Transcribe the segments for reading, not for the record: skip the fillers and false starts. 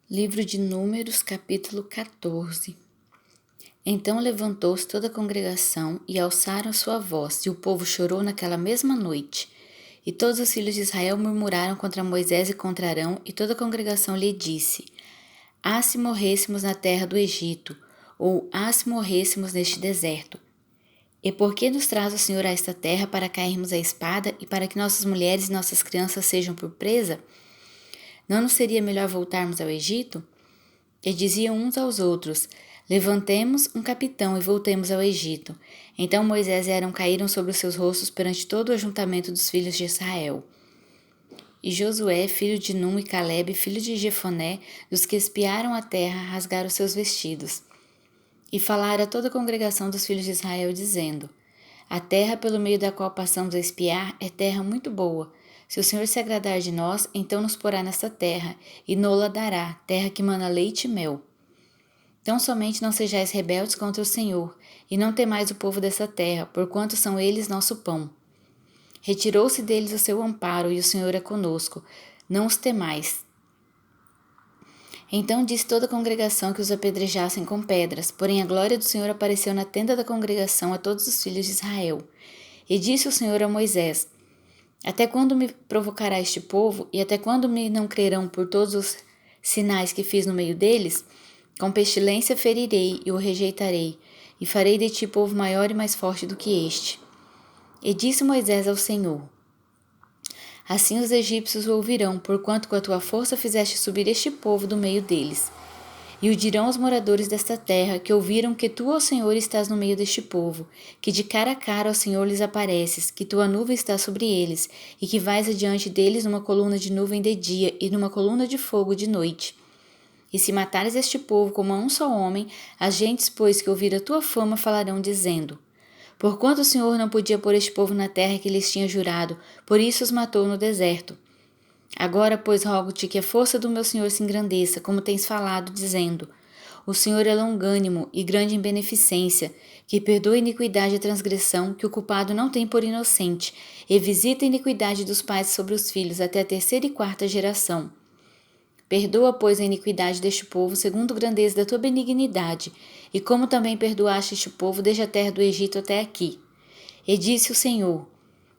Livro de Números, capítulo 14. Então levantou-se toda a congregação e alçaram sua voz, e o povo chorou naquela mesma noite. E todos os filhos de Israel murmuraram contra Moisés e contra Arão, e toda a congregação lhe disse: Ah, se morrêssemos na terra do Egito, ou ah, se morrêssemos neste deserto. E por que nos traz o Senhor a esta terra para cairmos à espada e para que nossas mulheres e nossas crianças sejam por presa? Não nos seria melhor voltarmos ao Egito? E diziam uns aos outros: Levantemos um capitão e voltemos ao Egito. Então Moisés e Arão caíram sobre os seus rostos perante todo o ajuntamento dos filhos de Israel. E Josué, filho de Num, e Calebe, filho de Jefoné, dos que espiaram a terra, rasgaram seus vestidos. E falaram a toda a congregação dos filhos de Israel, dizendo: A terra pelo meio da qual passamos a espiar é terra muito boa. Se o Senhor se agradar de nós, então nos porá nesta terra, e nola dará, terra que mana leite e mel. Tão somente não sejais rebeldes contra o Senhor, e não temais o povo dessa terra, porquanto são eles nosso pão. Retirou-se deles o seu amparo, e o Senhor é conosco. Não os temais. Então disse toda a congregação que os apedrejassem com pedras, porém a glória do Senhor apareceu na tenda da congregação a todos os filhos de Israel. E disse o Senhor a Moisés: Até quando me provocará este povo, e até quando me não crerão por todos os sinais que fiz no meio deles? Com pestilência ferirei e o rejeitarei, e farei de ti povo maior e mais forte do que este. E disse Moisés ao Senhor: Assim os egípcios o ouvirão, porquanto com a tua força fizeste subir este povo do meio deles. E o dirão os moradores desta terra, que ouviram que tu, ó Senhor, estás no meio deste povo, que de cara a cara, ó Senhor, lhes apareces, que tua nuvem está sobre eles, e que vais adiante deles numa coluna de nuvem de dia e numa coluna de fogo de noite. E se matares este povo como a um só homem, as gentes, pois, que ouvir a tua fama, falarão, dizendo: Porquanto o Senhor não podia pôr este povo na terra que lhes tinha jurado, por isso os matou no deserto. Agora, pois, rogo-te que a força do meu Senhor se engrandeça, como tens falado, dizendo: O Senhor é longânimo e grande em beneficência, que perdoa a iniquidade e a transgressão, que o culpado não tem por inocente, e visita a iniquidade dos pais sobre os filhos até a terceira e quarta geração. Perdoa, pois, a iniquidade deste povo, segundo a grandeza da tua benignidade, e como também perdoaste este povo desde a terra do Egito até aqui. E disse o Senhor: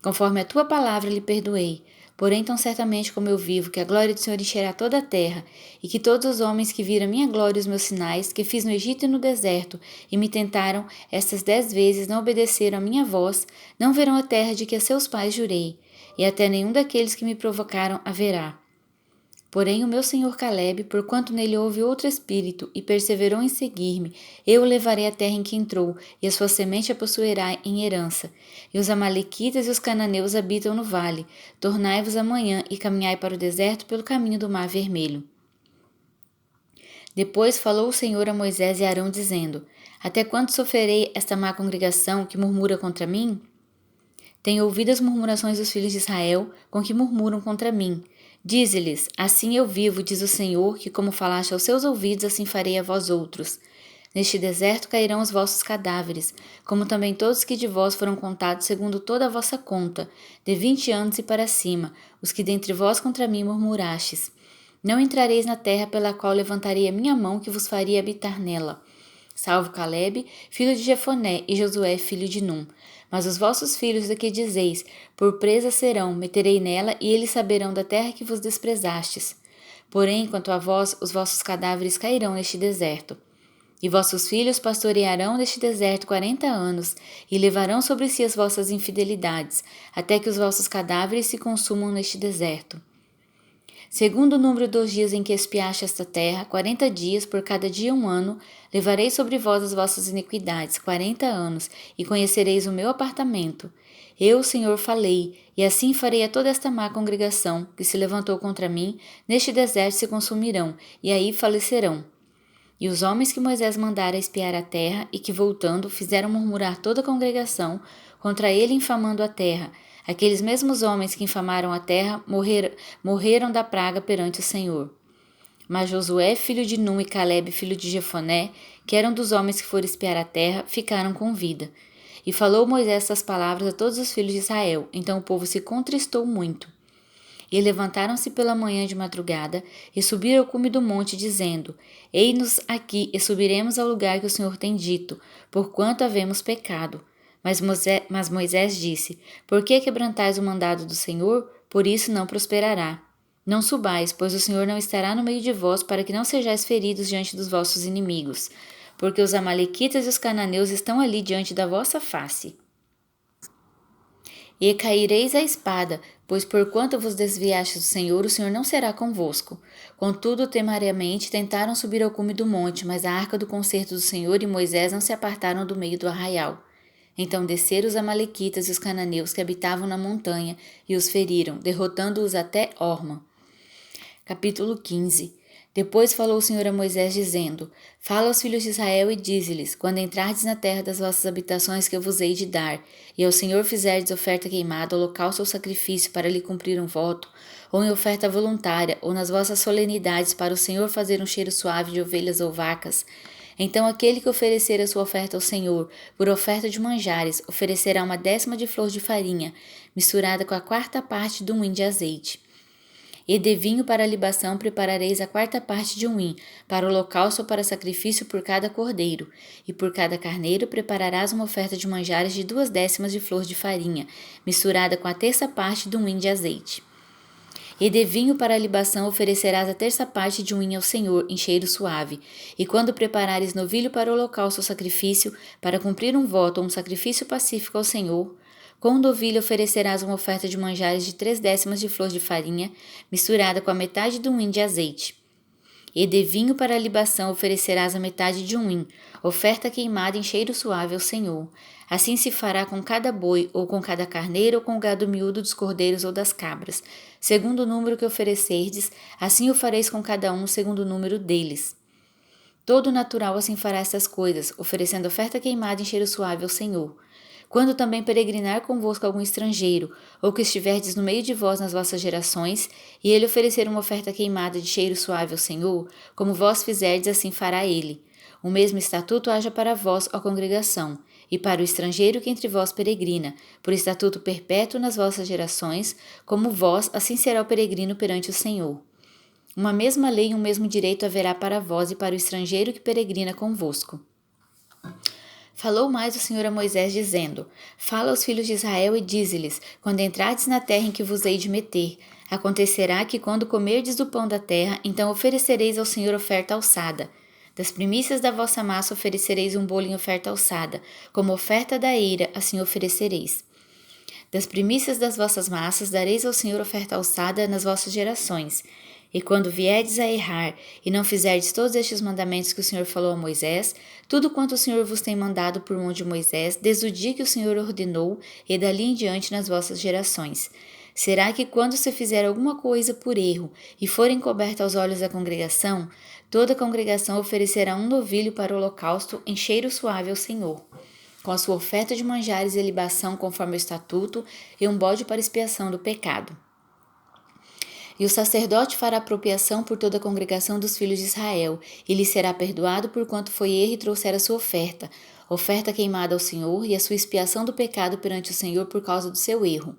Conforme a tua palavra lhe perdoei, porém tão certamente como eu vivo, que a glória do Senhor encherá toda a terra, e que todos os homens que viram a minha glória e os meus sinais, que fiz no Egito e no deserto, e me tentaram estas 10 vezes, não obedeceram à minha voz, não verão a terra de que a seus pais jurei, e até nenhum daqueles que me provocaram haverá. Porém o meu senhor Calebe, porquanto nele houve outro espírito, e perseverou em seguir-me, eu o levarei à terra em que entrou, e a sua semente a possuirá em herança. E os amalequitas e os cananeus habitam no vale. Tornai-vos amanhã e caminhai para o deserto pelo caminho do mar vermelho. Depois falou o Senhor a Moisés e a Arão, dizendo: Até quando sofrerei esta má congregação que murmura contra mim? Tenho ouvido as murmurações dos filhos de Israel, com que murmuram contra mim. Dize-lhes: Assim eu vivo, diz o Senhor, que como falaste aos seus ouvidos, assim farei a vós outros. Neste deserto cairão os vossos cadáveres, como também todos que de vós foram contados segundo toda a vossa conta, de 20 anos e para cima, os que dentre vós contra mim murmurastes. Não entrareis na terra pela qual levantarei a minha mão, que vos faria habitar nela. Salvo Calebe, filho de Jefoné, e Josué, filho de Num. Mas os vossos filhos, da que dizeis, por presa serão, meterei nela, e eles saberão da terra que vos desprezastes. Porém, quanto a vós, os vossos cadáveres cairão neste deserto. E vossos filhos pastorearão neste deserto 40 anos, e levarão sobre si as vossas infidelidades, até que os vossos cadáveres se consumam neste deserto. Segundo o número dos dias em que espiaste esta terra, 40 dias, por cada dia 1 ano, levarei sobre vós as vossas iniquidades, 40 anos, e conhecereis o meu apartamento. Eu, Senhor, falei, e assim farei a toda esta má congregação, que se levantou contra mim, neste deserto se consumirão, e aí falecerão. E os homens que Moisés mandara espiar a terra, e que, voltando, fizeram murmurar toda a congregação, contra ele infamando a terra, aqueles mesmos homens que infamaram a terra morreram da praga perante o Senhor. Mas Josué, filho de Num, e Calebe, filho de Jefoné, que eram dos homens que foram espiar a terra, ficaram com vida. E falou Moisés estas palavras a todos os filhos de Israel. Então o povo se contristou muito. E levantaram-se pela manhã de madrugada e subiram ao cume do monte, dizendo: Eis-nos aqui, e subiremos ao lugar que o Senhor tem dito, porquanto havemos pecado. Mas Moisés disse: Por que quebrantais o mandado do Senhor? Por isso não prosperará. Não subais, pois o Senhor não estará no meio de vós, para que não sejais feridos diante dos vossos inimigos, porque os amalequitas e os cananeus estão ali diante da vossa face. E caireis à espada, pois porquanto vos desviastes do Senhor, o Senhor não será convosco. Contudo, temariamente tentaram subir ao cume do monte, mas a arca do concerto do Senhor e Moisés não se apartaram do meio do arraial. Então desceram os amalequitas e os cananeus que habitavam na montanha e os feriram, derrotando-os até Horma. Capítulo 15. Depois falou o Senhor a Moisés, dizendo: Fala aos filhos de Israel e dize-lhes: Quando entrardes na terra das vossas habitações que eu vos hei de dar, e ao Senhor fizerdes oferta queimada, holocausto ou sacrifício para lhe cumprir um voto, ou em oferta voluntária, ou nas vossas solenidades para o Senhor fazer um cheiro suave de ovelhas ou vacas, então aquele que oferecer a sua oferta ao Senhor, por oferta de manjares, oferecerá 1/10 de flor de farinha, misturada com a 1/4 de um hin de azeite. E de vinho para a libação preparareis a 1/4 de um hin, para o holocausto ou para sacrifício por cada cordeiro. E por cada carneiro prepararás uma oferta de manjares de 2/10 de flor de farinha, misturada com a 1/3 de um hin de azeite. E de vinho para a libação oferecerás a 1/3 de um hin ao Senhor, em cheiro suave. E quando preparares novilho para o holocausto ou sacrifício, para cumprir um voto ou um sacrifício pacífico ao Senhor, com o novilho oferecerás uma oferta de manjares de 3/10 de flor de farinha, misturada com a metade de um hin de azeite. E de vinho para a libação oferecerás a metade de um hin, oferta queimada em cheiro suave ao Senhor. Assim se fará com cada boi, ou com cada carneiro, ou com o gado miúdo dos cordeiros ou das cabras. Segundo o número que oferecerdes, assim o fareis com cada um, segundo o número deles. Todo natural assim fará estas coisas, oferecendo oferta queimada em cheiro suave ao Senhor. Quando também peregrinar convosco algum estrangeiro, ou que estiverdes no meio de vós nas vossas gerações, e ele oferecer uma oferta queimada de cheiro suave ao Senhor, como vós fizerdes, assim fará ele. O mesmo estatuto haja para vós, ó congregação, e para o estrangeiro que entre vós peregrina, por estatuto perpétuo nas vossas gerações, como vós, assim será o peregrino perante o Senhor. Uma mesma lei e um mesmo direito haverá para vós e para o estrangeiro que peregrina convosco. Falou mais o Senhor a Moisés, dizendo: Fala aos filhos de Israel e dize-lhes: Quando entrardes na terra em que vos hei de meter, acontecerá que, quando comerdes do pão da terra, então oferecereis ao Senhor oferta alçada. Das primícias da vossa massa oferecereis um bolo em oferta alçada, como oferta da eira, assim oferecereis. Das primícias das vossas massas dareis ao Senhor oferta alçada nas vossas gerações. E quando vierdes a errar, e não fizerdes todos estes mandamentos que o Senhor falou a Moisés, tudo quanto o Senhor vos tem mandado por mão de Moisés, desde o dia que o Senhor ordenou, e dali em diante nas vossas gerações. Será que quando se fizer alguma coisa por erro, e for encoberta aos olhos da congregação, toda a congregação oferecerá um novilho para o holocausto em cheiro suave ao Senhor, com a sua oferta de manjares e libação conforme o estatuto, e um bode para expiação do pecado. E o sacerdote fará apropriação por toda a congregação dos filhos de Israel, e lhe será perdoado por quanto foi erro e trouxer a sua oferta queimada ao Senhor, e a sua expiação do pecado perante o Senhor por causa do seu erro.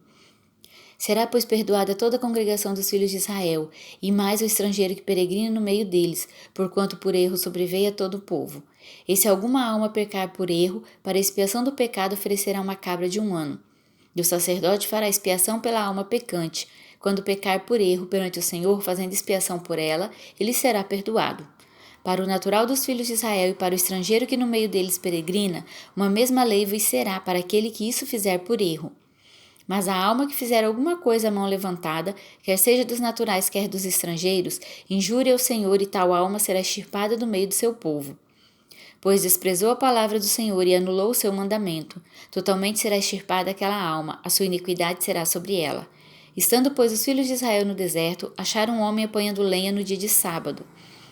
Será, pois, perdoada toda a congregação dos filhos de Israel, e mais o estrangeiro que peregrina no meio deles, porquanto por erro sobreveio a todo o povo. E se alguma alma pecar por erro, para a expiação do pecado oferecerá uma cabra de 1 ano. E o sacerdote fará expiação pela alma pecante. Quando pecar por erro perante o Senhor, fazendo expiação por ela, ele será perdoado. Para o natural dos filhos de Israel e para o estrangeiro que no meio deles peregrina, uma mesma lei vos será para aquele que isso fizer por erro. Mas a alma que fizer alguma coisa à mão levantada, quer seja dos naturais, quer dos estrangeiros, injure ao Senhor, e tal alma será extirpada do meio do seu povo. Pois desprezou a palavra do Senhor e anulou o seu mandamento. Totalmente será extirpada aquela alma, a sua iniquidade será sobre ela. Estando, pois, os filhos de Israel no deserto, acharam um homem apanhando lenha no dia de sábado.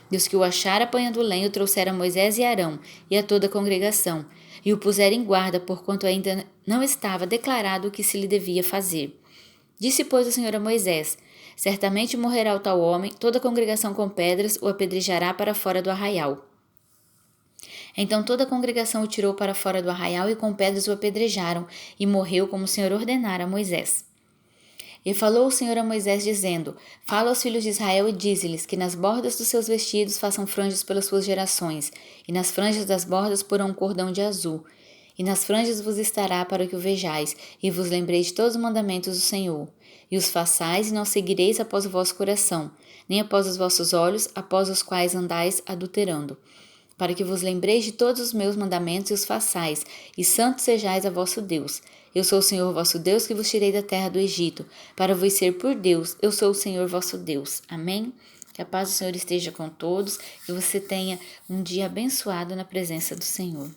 E os que o acharam apanhando lenha o trouxeram a Moisés e Arão, e a toda a congregação, e o puseram em guarda, porquanto ainda não estava declarado o que se lhe devia fazer. Disse, pois, o Senhor a Moisés: Certamente morrerá o tal homem, toda a congregação com pedras o apedrejará para fora do arraial. Então toda a congregação o tirou para fora do arraial, e com pedras o apedrejaram, e morreu como o Senhor ordenara a Moisés. E falou o Senhor a Moisés, dizendo: Fala aos filhos de Israel e dize-lhes que nas bordas dos seus vestidos façam franjas pelas suas gerações, e nas franjas das bordas porão um cordão de azul. E nas franjas vos estará para que o vejais, e vos lembreis de todos os mandamentos do Senhor. E os façais, e não seguireis após o vosso coração, nem após os vossos olhos, após os quais andais adulterando. Para que vos lembreis de todos os meus mandamentos e os façais, e santos sejais a vosso Deus. Eu sou o Senhor vosso Deus, que vos tirei da terra do Egito, para vos ser por Deus. Eu sou o Senhor vosso Deus. Amém? Que a paz do Senhor esteja com todos, e você tenha um dia abençoado na presença do Senhor.